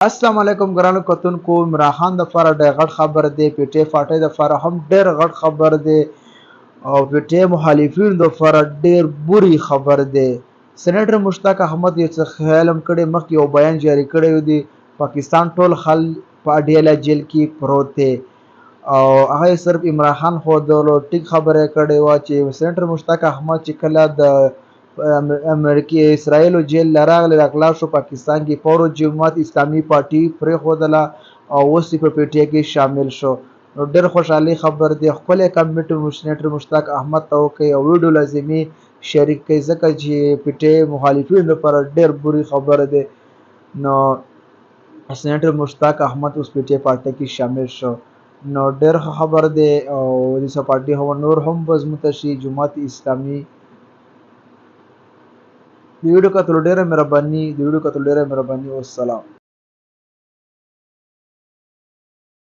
السلام علیکم ګرانو کتونکو عمران خان د لپاره ډېر غټ خبر دی پی ټی پارټۍ د لپاره هم ډېر غټ خبر دی او پی ټی مخالفین د لپاره ډېر بری خبر دی سېنیټر مشتاق احمد یو څه خیال هم کړی مخکې یو بیان جاری کړی دی پاکستان ټول خل په اډیاله جیل کې پروت دی او هغه صرف عمران خان خو د ټیک خبره کړې و چې سېنیټر مشتاق احمد چې کله د امریکای اسرائیل جیل لراغله راغلا شو پاکستان کې فورو جماعت اسلامي پارټي پرې خودله او اوس په پی ټی کې شامل شو نو ډېر خوشحالي خبر دی خپل کمیټ سېنیټر مشتاق احمد ته وکي او ویډیو لازمي شریک کوي ځکه چې پی ټی مخالفین لپاره ډېر بری خبر دی نو سېنیټر مشتاق احمد اوس پی ټی پارټي کې شامل شو نو ډېر خبر دی او د سپارټي هو نور هم مضبوط شي جماعت اسلامي د ویډیو کتلو ډیره مهرباني والسلام